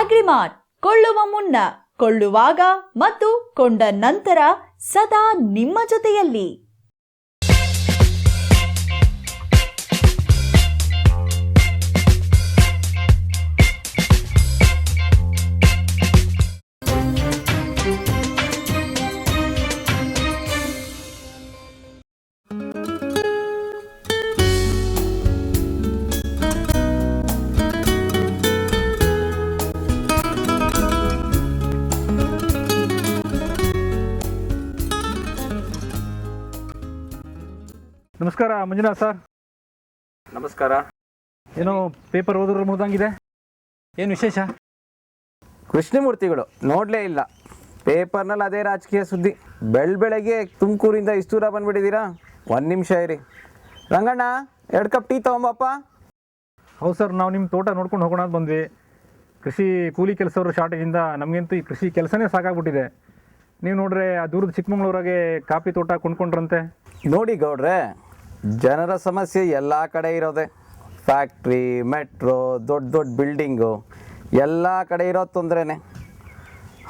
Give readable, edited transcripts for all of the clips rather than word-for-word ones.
ಅಗ್ರಿಮಾರ್ಟ್, ಕೊಳ್ಳುವ ಮುನ್ನ, ಕೊಳ್ಳುವಾಗ ಮತ್ತು ಕೊಂಡ ನಂತರ ಸದಾ ನಿಮ್ಮ ಜೊತೆಯಲ್ಲಿ. ನಮಸ್ಕಾರ ಮಂಜುನಾಥ್ ಸರ್. ನಮಸ್ಕಾರ. ಏನೋ ಪೇಪರ್ ಓದಿದ್ರೆ ಮುಗ್ದಂಗಿದೆ, ಏನು ವಿಶೇಷ? ಕೃಷ್ಣಮೂರ್ತಿಗಳು ನೋಡಲೇ ಇಲ್ಲ, ಪೇಪರ್ನಲ್ಲಿ ಅದೇ ರಾಜಕೀಯ ಸುದ್ದಿ. ಬೆಳಗ್ಗೆ ತುಮಕೂರಿಂದ ಇಷ್ಟು ದೂರ ಬಂದುಬಿಟ್ಟಿದ್ದೀರಾ? ಒಂದು ನಿಮಿಷ ಇರಿ. ರಂಗಣ್ಣ, 2 ಕಪ್ ಟೀ ತೊಗೊಂಬಪ್ಪ. ಹೌದು ಸರ್, ನಾವು ನಿಮ್ಮ ತೋಟ ನೋಡ್ಕೊಂಡು ಹೋಗೋಣ ಅಂತ ಬಂದ್ವಿ. ಕೃಷಿ ಕೂಲಿ ಕೆಲಸವರು ಶಾರ್ಟೇಜಿಂದ ನಮಗಂತೂ ಈ ಕೃಷಿ ಕೆಲಸನೇ ಸಾಕಾಗ್ಬಿಟ್ಟಿದೆ. ನೀವು ನೋಡ್ರೆ ಆ ದೂರದ ಚಿಕ್ಕಮಂಗ್ಳೂರಾಗೆ ಕಾಫಿ ತೋಟ ಕೊಂಡ್ಕೊಂಡ್ರಂತೆ. ನೋಡಿ ಗೌಡ್ರೆ, ಜನರ ಸಮಸ್ಯೆ ಎಲ್ಲ ಕಡೆ ಇರೋದೆ. ಫ್ಯಾಕ್ಟ್ರಿ, ಮೆಟ್ರೋ, ದೊಡ್ಡ ದೊಡ್ಡ ಬಿಲ್ಡಿಂಗು ಎಲ್ಲ ಕಡೆ ಇರೋ ತೊಂದರೆನೇ.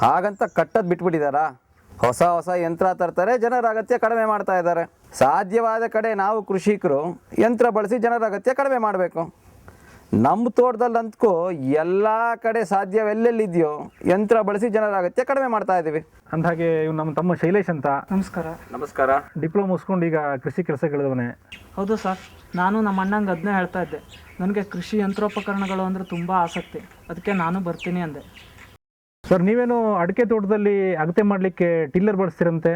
ಹಾಗಂತ ಕಟ್ಟೋದು ಬಿಟ್ಬಿಟ್ಟಿದ್ದಾರಾ? ಹೊಸ ಹೊಸ ಯಂತ್ರ ತರ್ತಾರೆ, ಜನರ ಅಗತ್ಯ ಕಡಿಮೆ ಮಾಡ್ತಾ ಇದ್ದಾರೆ. ಸಾಧ್ಯವಾದ ಕಡೆ ನಾವು ಕೃಷಿಕರು ಯಂತ್ರ ಬಳಸಿ ಜನರ ಅಗತ್ಯ ಕಡಿಮೆ ಮಾಡಬೇಕು. ನಮ್ಮ ತೋಟದಲ್ಲಿ ಅಂದ್ಕೋ ಎಲ್ಲ ಕಡೆ ಸಾಧ್ಯವೆಲ್ಲೆಲ್ಲಿದೆಯೋ ಯಂತ್ರ ಬಳಸಿ ಜನರ ಅಗತ್ಯ ಕಡಿಮೆ ಮಾಡ್ತಾ ಇದ್ದೀವಿ. ಅಂದಹಾಗೆ ಇವ್ನು ನಮ್ಮ ತಮ್ಮ ಶೈಲೇಶ್ ಅಂತ. ನಮಸ್ಕಾರ. ನಮಸ್ಕಾರ. ಡಿಪ್ಲೊಮಾ ಮುಗಿಸ್ಕೊಂಡು ಈಗ ಕೃಷಿ ಕೆಲಸಗಳಿದವನೇ. ಹೌದು ಸರ್, ನಾನು ನಮ್ಮ ಅಣ್ಣಂಗೆ ಅದನ್ನೇ ಹೇಳ್ತಾ ಇದ್ದೆ. ನನಗೆ ಕೃಷಿ ಯಂತ್ರೋಪಕರಣಗಳು ಅಂದರೆ ತುಂಬ ಆಸಕ್ತಿ, ಅದಕ್ಕೆ ನಾನು ಬರ್ತೀನಿ ಅಂದೆ. ಸರ್, ನೀವೇನು ಅಡಿಕೆ ತೋಟದಲ್ಲಿ ಅಗತ್ಯ ಮಾಡಲಿಕ್ಕೆ ಟಿಲ್ಲರ್ ಬಳಸ್ತೀರಂತೆ,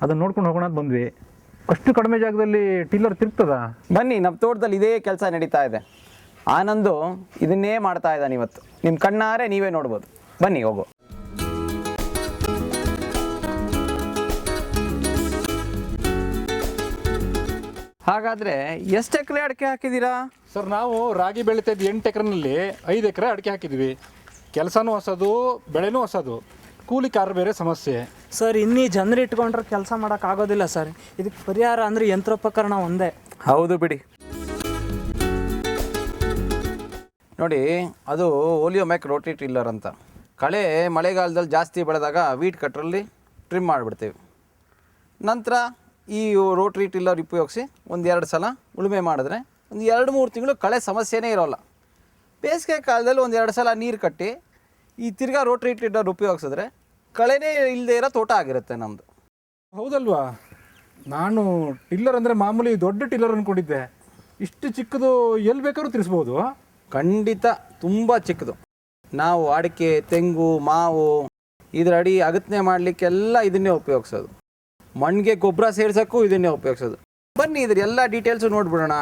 ಅದನ್ನು ನೋಡ್ಕೊಂಡು ಹೋಗೋಣ ಅಂತ ಬಂದ್ವಿ. ಅಷ್ಟು ಕಡಿಮೆ ಜಾಗದಲ್ಲಿ ಟಿಲ್ಲರ್ ತಿರುಗ್ತದ? ಬನ್ನಿ, ನಮ್ಮ ತೋಟದಲ್ಲಿ ಇದೇ ಕೆಲಸ ನಡೀತಾ ಇದೆ. ಆನಂದು ಇದನ್ನೇ ಮಾಡ್ತಾ ಇದ್ದಾನೆ ಇವತ್ತು. ನಿಮ್ಮ ಕಣ್ಣಾರೆ ನೀವೇ ನೋಡ್ಬೋದು. ಬನ್ನಿ ಹೋಗೋ. ಹಾಗಾದರೆ ಎಷ್ಟು ಎಕರೆ ಅಡಿಕೆ ಹಾಕಿದ್ದೀರಾ? ಸರ್, ನಾವು ರಾಗಿ ಬೆಳೀತಾ ಇದ್ದು 8 ಎಕರೆನಲ್ಲಿ 5 ಎಕರೆ ಅಡಿಕೆ ಹಾಕಿದ್ವಿ. ಕೆಲಸನೂ ಹೊಸದು, ಬೆಳೆನೂ ಹೊಸದು, ಕೂಲಿಕಾರ ಬೇರೆ ಸಮಸ್ಯೆ. ಸರ್, ಇನ್ನೀ ಜನರು ಇಟ್ಕೊಂಡ್ರೆ ಕೆಲಸ ಮಾಡೋಕ್ಕಾಗೋದಿಲ್ಲ ಸರ್. ಇದಕ್ಕೆ ಪರಿಹಾರ ಅಂದರೆ ಯಂತ್ರೋಪಕರಣ ಒಂದೇ. ಹೌದು ಬಿಡಿ. ನೋಡಿ, ಅದು ಓಲಿಯೋಮ್ಯಾಕ್ ರೋಟರಿ ಟಿಲ್ಲರ್ ಅಂತ. ಕಳೆ ಮಳೆಗಾಲದಲ್ಲಿ ಜಾಸ್ತಿ ಬೆಳೆದಾಗ ವೀಟ್ ಕಟ್ರಲ್ಲಿ ಟ್ರಿಮ್ ಮಾಡಿಬಿಡ್ತೀವಿ. ನಂತರ ಈ ರೋಟ್ರಿ ಟಿಲ್ಲರ್ ಉಪಯೋಗಿಸಿ 1-2 ಸಲ ಉಳುಮೆ ಮಾಡಿದ್ರೆ 1-2-3 ತಿಂಗಳು ಕಳೆ ಸಮಸ್ಯೆನೇ ಇರೋಲ್ಲ. ಬೇಸಿಗೆ ಕಾಲದಲ್ಲಿ 1-2 ಸಲ ನೀರು ಕಟ್ಟಿ ಈ ತಿರ್ಗಾ ರೋಟ್ರಿ ಟಿಲ್ಲರ್ ಉಪಯೋಗಿಸಿದ್ರೆ ಕಳೆನೇ ಇಲ್ಲದೆ ಇರೋ ತೋಟ ಆಗಿರುತ್ತೆ ನಮ್ಮದು. ಹೌದಲ್ವಾ? ನಾನು ಟಿಲ್ಲರ್ ಅಂದರೆ ಮಾಮೂಲಿ ದೊಡ್ಡ ಟಿಲ್ಲರ್ ಅಂದ್ಕೊಂಡಿದ್ದೆ. ಇಷ್ಟು ಚಿಕ್ಕದು ಎಲ್ಲಿ ಬೇಕಾದ್ರೂ ತಿರ್ಸ್ಬೋದು? ಖಂಡಿತ ತುಂಬ ಚಿಕ್ಕದು. ನಾವು ಅಡಿಕೆ, ತೆಂಗು, ಮಾವು ಇದರ ಅಡಿ ಅಗತ್ನೆ ಮಾಡಲಿಕ್ಕೆಲ್ಲ ಇದನ್ನೇ ಉಪಯೋಗಿಸೋದು. ಮಣ್ಣಿಗೆ ಗೊಬ್ಬರ ಸೇರ್ಸೋಕ್ಕೂ ಇದನ್ನೇ ಉಪಯೋಗಿಸೋದು. ಬನ್ನಿ, ಇದ್ರ ಎಲ್ಲ ಡೀಟೇಲ್ಸು ನೋಡ್ಬಿಡೋಣ.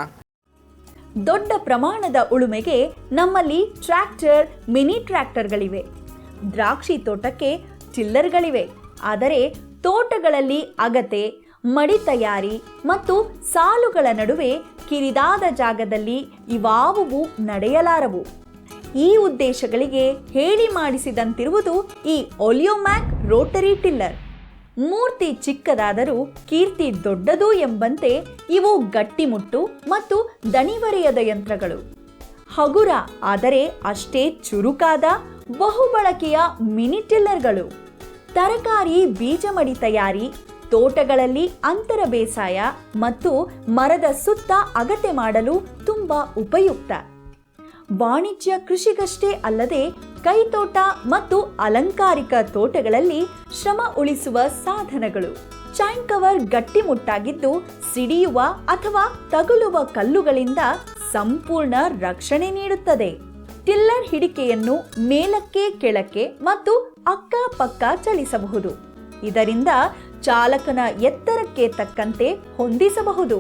ದೊಡ್ಡ ಪ್ರಮಾಣದ ಉಳುಮೆಗೆ ನಮ್ಮಲ್ಲಿ ಟ್ರ್ಯಾಕ್ಟರ್, ಮಿನಿ ಟ್ರ್ಯಾಕ್ಟರ್ಗಳಿವೆ. ದ್ರಾಕ್ಷಿ ತೋಟಕ್ಕೆ ಟಿಲ್ಲರ್ಗಳಿವೆ. ಆದರೆ ತೋಟಗಳಲ್ಲಿ ಅಗತೆ, ಮಡಿ ತಯಾರಿ ಮತ್ತು ಸಾಲುಗಳ ನಡುವೆ ಕಿರಿದಾದ ಜಾಗದಲ್ಲಿ ಇವಾವುವು ನಡೆಯಲಾರವು. ಈ ಉದ್ದೇಶಗಳಿಗೆ ಹೇಳಿ ಮಾಡಿಸಿದಂತಿರುವುದು ಈ ಓಲಿಯೋಮ್ಯಾಕ್ ರೋಟರಿ ಟಿಲ್ಲರ್. ಮೂರ್ತಿ ಚಿಕ್ಕದಾದರೂ ಕೀರ್ತಿ ದೊಡ್ಡದು ಎಂಬಂತೆ ಇವು ಗಟ್ಟಿಮುಟ್ಟು ಮತ್ತು ದಣಿವರಿಯದ ಯಂತ್ರಗಳು. ಹಗುರ ಆದರೆ ಅಷ್ಟೇ ಚುರುಕಾದ ಬಹುಬಳಕೆಯ ಮಿನಿ ಟಿಲ್ಲರ್ಗಳು. ತರಕಾರಿ ಬೀಜ ಮಡಿ ತಯಾರಿ, ತೋಟಗಳಲ್ಲಿ ಅಂತರ ಬೇಸಾಯ ಮತ್ತು ಮರದ ಸುತ್ತ ಅಗತೆ ಮಾಡಲು ತುಂಬ ಉಪಯುಕ್ತ. ವಾಣಿಜ್ಯ ಕೃಷಿಗಷ್ಟೇ ಅಲ್ಲದೆ ಕೈತೋಟ ಮತ್ತು ಅಲಂಕಾರಿಕ ತೋಟಗಳಲ್ಲಿ ಶ್ರಮ ಉಳಿಸುವ ಸಾಧನಗಳು. ಚೈನ್ ಕವರ್ ಗಟ್ಟಿಮುಟ್ಟಾಗಿದ್ದು ಸಿಡಿಯುವ ಅಥವಾ ತಗುಲುವ ಕಲ್ಲುಗಳಿಂದ ಸಂಪೂರ್ಣ ರಕ್ಷಣೆ ನೀಡುತ್ತದೆ. ಟಿಲ್ಲರ್ ಹಿಡಿಕೆಯನ್ನು ಮೇಲಕ್ಕೆ, ಕೆಳಕ್ಕೆ ಮತ್ತು ಅಕ್ಕಪಕ್ಕ ಚಲಿಸಬಹುದು. ಇದರಿಂದ ಚಾಲಕನ ಎತ್ತರಕ್ಕೆ ತಕ್ಕಂತೆ ಹೊಂದಿಸಬಹುದು.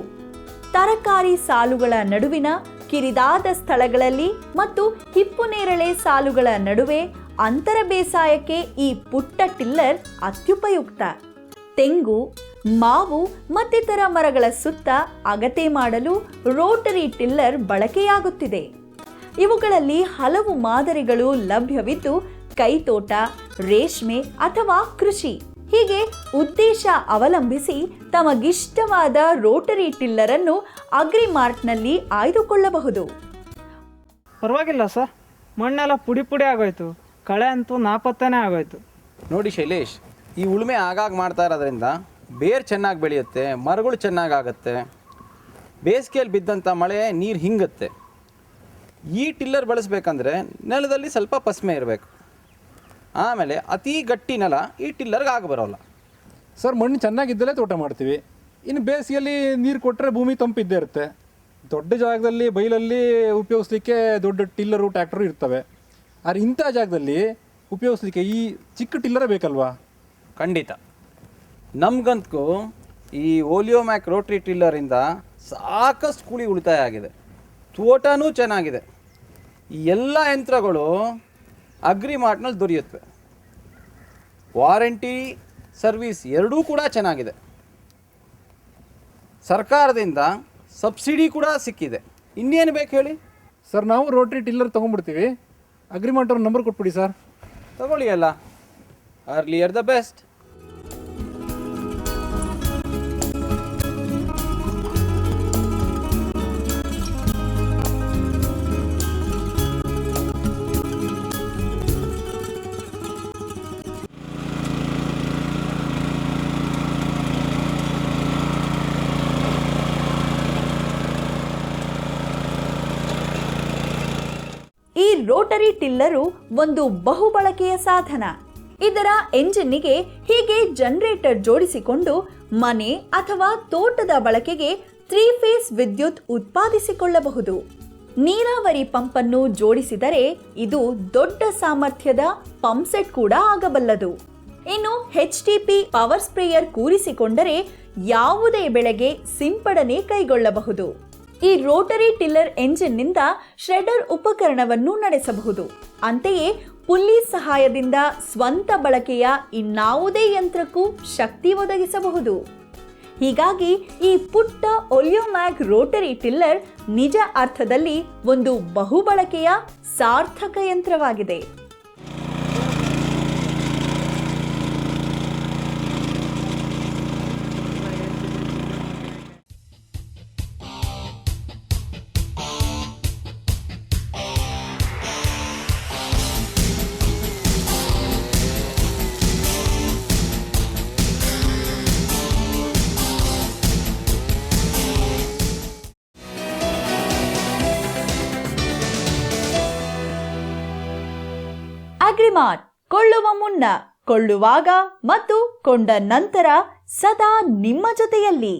ತರಕಾರಿ ಸಾಲುಗಳ ನಡುವಿನ ಕಿರಿದಾದ ಸ್ಥಳಗಳಲ್ಲಿ ಮತ್ತು ಹಿಪ್ಪುನೇರಳೆ ಸಾಲುಗಳ ನಡುವೆ ಅಂತರ ಬೇಸಾಯಕ್ಕೆ ಈ ಪುಟ್ಟ ಟಿಲ್ಲರ್ ಅತ್ಯುಪಯುಕ್ತ. ತೆಂಗು, ಮಾವು ಮತ್ತಿತರ ಮರಗಳ ಸುತ್ತ ಅಗತೆ ಮಾಡಲು ರೋಟರಿ ಟಿಲ್ಲರ್ ಬಳಕೆಯಾಗುತ್ತಿದೆ. ಇವುಗಳಲ್ಲಿ ಹಲವು ಮಾದರಿಗಳು ಲಭ್ಯವಿದ್ದು ಕೈತೋಟ, ರೇಷ್ಮೆ ಅಥವಾ ಕೃಷಿ ಹೀಗೆ ಉದ್ದೇಶ ಅವಲಂಬಿಸಿ ತಮಗಿಷ್ಟವಾದ ರೋಟರಿ ಟಿಲ್ಲರ್ ಅನ್ನು ಅಗ್ರಿಮಾರ್ಟ್ನಲ್ಲಿ ಆಯ್ದುಕೊಳ್ಳಬಹುದು. ಪರವಾಗಿಲ್ಲ ಸರ್, ಮಣ್ಣೆಲ್ಲ ಪುಡಿ ಪುಡಿ ಆಗೋಯ್ತು. ಕಳೆ ಅಂತೂ ನಾಪತ್ತೆನೇ ಆಗೋಯ್ತು. ನೋಡಿ ಶೈಲೇಶ್, ಈ ಉಳುಮೆ ಆಗಾಗ ಮಾಡ್ತಾ ಇರೋದ್ರಿಂದ ಬೇರು ಚೆನ್ನಾಗಿ ಬೆಳೆಯುತ್ತೆ, ಮರಗಳು ಚೆನ್ನಾಗಾಗತ್ತೆ, ಬೇಸಿಗೆಯಲ್ಲಿ ಬಿದ್ದಂಥ ಮಳೆ ನೀರು ಹಿಂಗುತ್ತೆ. ಈ ಟಿಲ್ಲರ್ ಬಳಸಬೇಕಂದ್ರೆ ನೆಲದಲ್ಲಿ ಸ್ವಲ್ಪ ಪಸ್ಮೆ ಇರಬೇಕು. ಆಮೇಲೆ ಅತಿ ಗಟ್ಟಿ ನೆಲ ಈ ಟಿಲ್ಲರ್ಗೆ ಬರೋಲ್ಲ. ಸರ್, ಮಣ್ಣು ಚೆನ್ನಾಗಿದ್ದಲೇ ತೋಟ ಮಾಡ್ತೀವಿ. ಇನ್ನು ಬೇಸಿಗೆಯಲ್ಲಿ ನೀರು ಕೊಟ್ಟರೆ ಭೂಮಿ ತಂಪಿದ್ದೇ ಇರುತ್ತೆ. ದೊಡ್ಡ ಜಾಗದಲ್ಲಿ ಬೈಲಲ್ಲಿ ಉಪಯೋಗಿಸ್ಲಿಕ್ಕೆ ದೊಡ್ಡ ಟಿಲ್ಲರು ಟ್ರ್ಯಾಕ್ಟರು ಇರ್ತವೆ. ಆದರೆ ಇಂಥ ಜಾಗದಲ್ಲಿ ಉಪಯೋಗಿಸ್ಲಿಕ್ಕೆ ಈ ಚಿಕ್ಕ ಟಿಲ್ಲರೇ ಬೇಕಲ್ವಾ? ಖಂಡಿತ. ನಮಗಂತೂ ಈ ಓಲಿಯೋಮ್ಯಾಕ್ ರೋಟ್ರಿ ಟಿಲ್ಲರಿಂದ ಸಾಕಷ್ಟು ಕೂಲಿ ಉಳಿತಾಯ ಆಗಿದೆ, ತೋಟನೂ ಚೆನ್ನಾಗಿದೆ. ಈ ಎಲ್ಲ ಯಂತ್ರಗಳು ಅಗ್ರಿಮಾರ್ಟ್ನಲ್ಲಿ ದೊರೆಯುತ್ತವೆ. ವಾರಂಟಿ ಸರ್ವಿಸ್ ಎರಡೂ ಕೂಡ ಚೆನ್ನಾಗಿದೆ. ಸರ್ಕಾರದಿಂದ ಸಬ್ಸಿಡಿ ಕೂಡ ಸಿಕ್ಕಿದೆ. ಇನ್ನೇನು ಬೇಕು ಹೇಳಿ? ಸರ್, ನಾವು ರೋಟ್ರಿ ಟಿಲ್ಲರ್ ತೊಗೊಂಡ್ಬಿಡ್ತೀವಿ. ಅಗ್ರಿಮೆಂಟ್ ಅವ್ರ ನಂಬರ್ ಕೊಟ್ಬಿಡಿ ಸರ್. ತಗೊಳ್ಳಿ ಅಲ್ಲ, ಅರ್ಲಿಯರ್ ದ ಬೆಸ್ಟ್. ಈ ರೋಟರಿ ಟಿಲ್ಲರು ಒಂದು ಬಹುಬಳಕೆಯ ಸಾಧನ. ಇದರ ಎಂಜಿನ್ನಿಗೆ ಹೀಗೆ ಜನರೇಟರ್ ಜೋಡಿಸಿಕೊಂಡು ಮನೆ ಅಥವಾ ತೋಟದ ಬಳಕೆಗೆ 3 ಫೇಸ್ ವಿದ್ಯುತ್ ಉತ್ಪಾದಿಸಿಕೊಳ್ಳಬಹುದು. ನೀರಾವರಿ ಪಂಪನ್ನು ಜೋಡಿಸಿದರೆ ಇದು ದೊಡ್ಡ ಸಾಮರ್ಥ್ಯದ ಪಂಪ್ ಸೆಟ್ ಕೂಡ ಆಗಬಲ್ಲದು. ಇನ್ನು HTP ಪವರ್ ಸ್ಪ್ರೇಯರ್ ಕೂರಿಸಿಕೊಂಡರೆ ಯಾವುದೇ ಬೆಳೆಗೆ ಸಿಂಪಡಣೆ ಕೈಗೊಳ್ಳಬಹುದು. ಈ ರೋಟರಿ ಟಿಲ್ಲರ್ ಎಂಜಿನ್ನಿಂದ ಶ್ರೆಡರ್ ಉಪಕರಣವನ್ನು ನಡೆಸಬಹುದು. ಅಂತೆಯೇ ಪುಲ್ಲಿ ಸಹಾಯದಿಂದ ಸ್ವಂತ ಬಳಕೆಯ ಇನ್ನಾವುದೇ ಯಂತ್ರಕ್ಕೂ ಶಕ್ತಿ ಒದಗಿಸಬಹುದು. ಹೀಗಾಗಿ ಈ ಪುಟ್ಟ ಓಲಿಯೋಮ್ಯಾಕ್ ರೋಟರಿ ಟಿಲ್ಲರ್ ನಿಜ ಅರ್ಥದಲ್ಲಿ ಒಂದು ಬಹುಬಳಕೆಯ ಸಾರ್ಥಕ ಯಂತ್ರವಾಗಿದೆ. ಅಗ್ರಿಮಾರ್ಟ್ ಕೊಳ್ಳುವ ಮುನ್ನ, ಕೊಳ್ಳುವಾಗ ಮತ್ತು ಕೊಂಡ ನಂತರ ಸದಾ ನಿಮ್ಮ ಜೊತೆಯಲ್ಲಿ.